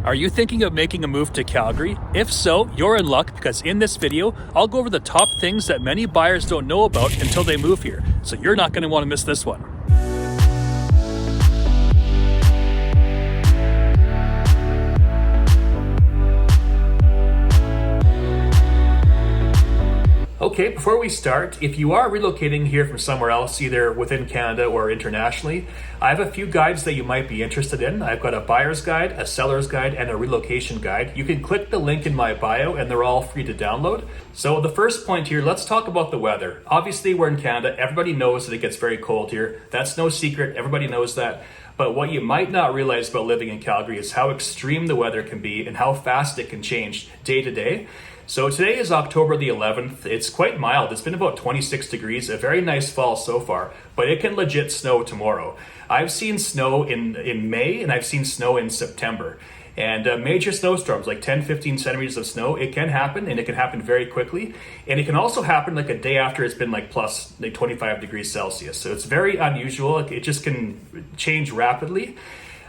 Are you thinking of making a move to Calgary? If so, you're in luck because in this video, I'll go over the top things that many buyers don't know about until they move here. So you're not going to want to miss this one. Okay, before we start, if you are relocating here from somewhere else, either within Canada or internationally, I have a few guides that you might be interested in. I've got a buyer's guide, a seller's guide, and a relocation guide. You can click the link in my bio and they're all free to download. So the first point here, let's talk about the weather. Obviously, we're in Canada. Everybody knows that it gets very cold here. That's no secret. Everybody knows that. But what you might not realize about living in Calgary is how extreme the weather can be and how fast it can change day to day. So today is October the 11th. It's quite mild. It's been about 26 degrees, a very nice fall so far, but it can legit snow tomorrow. I've seen snow in May and I've seen snow in September. And major snowstorms, like 10, 15 centimeters of snow, it can happen and it can happen very quickly. And it can also happen like a day after it's been like plus like 25 degrees Celsius. So it's very unusual. It just can change rapidly.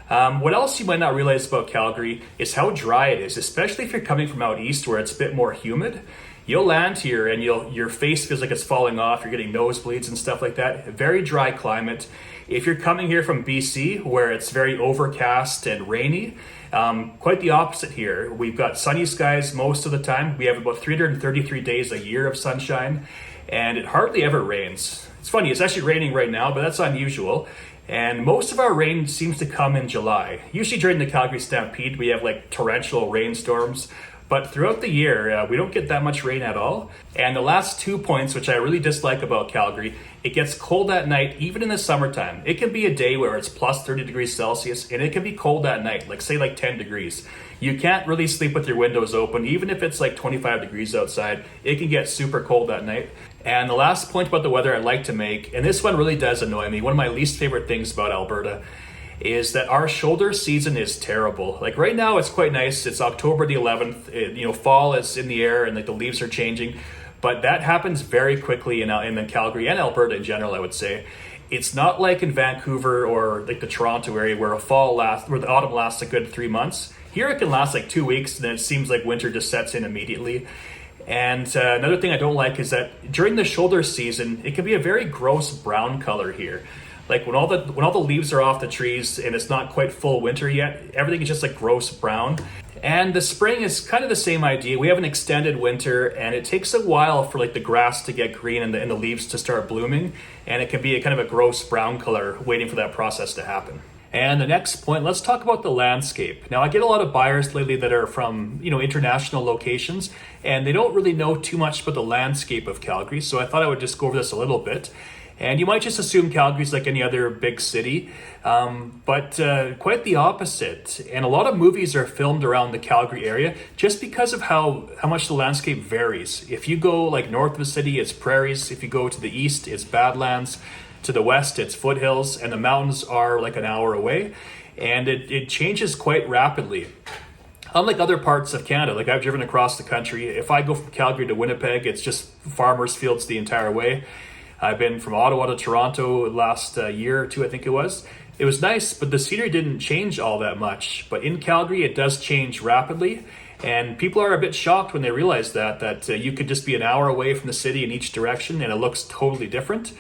What else you might not realize about Calgary is how dry it is, especially if you're coming from out east where it's a bit more humid. You'll land here and your face feels like it's falling off, you're getting nosebleeds and stuff like that. Very dry climate. If you're coming here from BC where it's very overcast and rainy, quite the opposite here. We've got sunny skies most of the time. We have about 333 days a year of sunshine and it hardly ever rains. It's funny, it's actually raining right now, but that's unusual. And most of our rain seems to come in July. Usually during the Calgary Stampede, we have like torrential rainstorms. But throughout the year, we don't get that much rain at all. And the last 2 points, which I really dislike about Calgary, it gets cold at night, even in the summertime. It can be a day where it's plus 30 degrees Celsius, and it can be cold at night, like say like 10 degrees. You can't really sleep with your windows open, even if it's like 25 degrees outside. It can get super cold at night. And the last point about the weather I'd like to make, and this one really does annoy me, one of my least favorite things about Alberta, is that our shoulder season is terrible. Like right now it's quite nice. It's October the 11th. Fall is in the air and like the leaves are changing. But that happens very quickly in Calgary and Alberta in general, I would say. It's not like in Vancouver or like the Toronto area where the autumn lasts a good 3 months. Here it can last like 2 weeks and then it seems like winter just sets in immediately. And another thing I don't like is that during the shoulder season, it can be a very gross brown color here. Like when all the leaves are off the trees and it's not quite full winter yet, everything is just like gross brown. And the spring is kind of the same idea. We have an extended winter and it takes a while for like the grass to get green and the leaves to start blooming. And it can be a kind of a gross brown color waiting for that process to happen. And the next point, let's talk about the landscape. Now, I get a lot of buyers lately that are from, international locations, and they don't really know too much about the landscape of Calgary. So I thought I would just go over this a little bit. And you might just assume Calgary's like any other big city, but quite the opposite. And a lot of movies are filmed around the Calgary area just because of how much the landscape varies. If you go like north of the city, it's prairies. If you go to the east, it's badlands. To the west, it's foothills, and the mountains are like an hour away. And it changes quite rapidly. Unlike other parts of Canada, like I've driven across the country, if I go from Calgary to Winnipeg, it's just farmers' fields the entire way. I've been from Ottawa to Toronto last year or two, I think it was. It was nice, but the scenery didn't change all that much. But in Calgary, it does change rapidly. And people are a bit shocked when they realize that you could just be an hour away from the city in each direction and it looks totally different.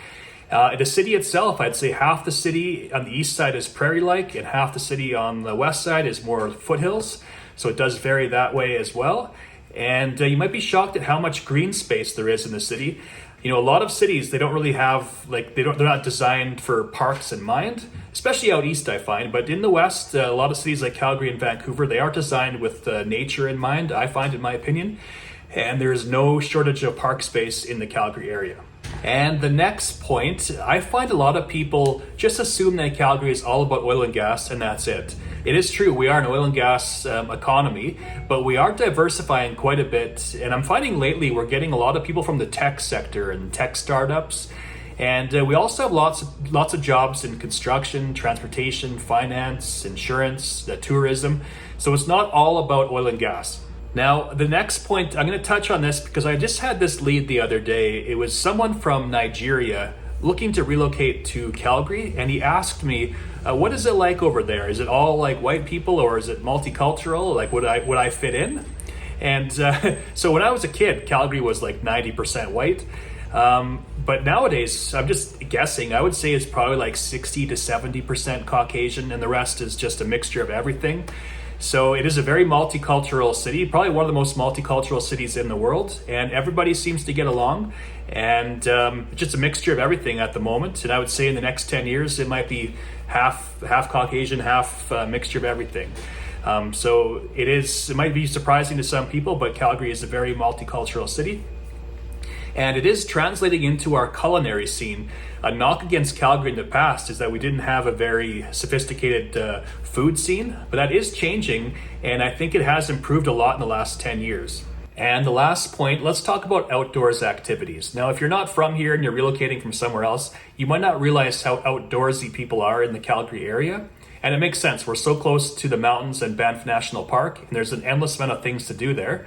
The city itself, I'd say half the city on the east side is prairie-like and half the city on the west side is more foothills. So it does vary that way as well. And you might be shocked at how much green space there is in the city. A lot of cities, they don't really have, they're not designed for parks in mind, especially out east, I find. But in the west, a lot of cities like Calgary and Vancouver, they are designed with nature in mind, I find, in my opinion. And there is no shortage of park space in the Calgary area. And the next point, I find a lot of people just assume that Calgary is all about oil and gas and that's it. It is true, we are an oil and gas economy, but we are diversifying quite a bit. And I'm finding lately we're getting a lot of people from the tech sector and tech startups. And we also have lots of jobs in construction, transportation, finance, insurance, tourism. So it's not all about oil and gas. Now, the next point, I'm going to touch on this because I just had this lead the other day. It was someone from Nigeria looking to relocate to Calgary, and he asked me, what is it like over there? Is it all like white people, or is it multicultural? Like, would I fit in? And so when I was a kid, Calgary was like 90% white. But nowadays, I'm just guessing, I would say it's probably like 60 to 70% Caucasian, and the rest is just a mixture of everything. So it is a very multicultural city, probably one of the most multicultural cities in the world, and everybody seems to get along, and just a mixture of everything at the moment. And I would say in the next 10 years, it might be half Caucasian, half mixture of everything. So it might be surprising to some people, but Calgary is a very multicultural city. And it is translating into our culinary scene. A knock against Calgary in the past is that we didn't have a very sophisticated food scene, but that is changing, and I think it has improved a lot in the last 10 years. And the last point, let's talk about outdoors activities. Now, if you're not from here and you're relocating from somewhere else, you might not realize how outdoorsy people are in the Calgary area. And it makes sense. We're so close to the mountains and Banff National Park, and there's an endless amount of things to do there.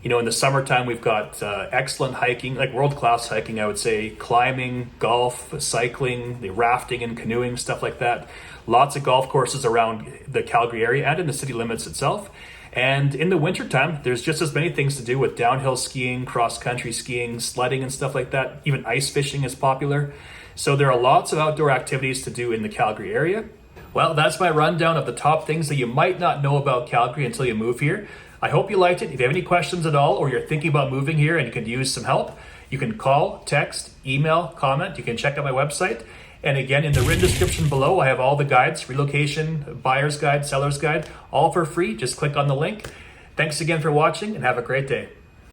You know, in the summertime, we've got excellent hiking, like world-class hiking, I would say, climbing, golf, cycling, the rafting and canoeing, stuff like that. Lots of golf courses around the Calgary area and in the city limits itself. And in the wintertime, there's just as many things to do with downhill skiing, cross-country skiing, sledding and stuff like that. Even ice fishing is popular. So there are lots of outdoor activities to do in the Calgary area. Well, that's my rundown of the top things that you might not know about Calgary until you move here. I hope you liked it. If you have any questions at all, or you're thinking about moving here and you could use some help, you can call, text, email, comment. You can check out my website. And again, in the written description below, I have all the guides, relocation, buyer's guide, seller's guide, all for free. Just click on the link. Thanks again for watching, and have a great day.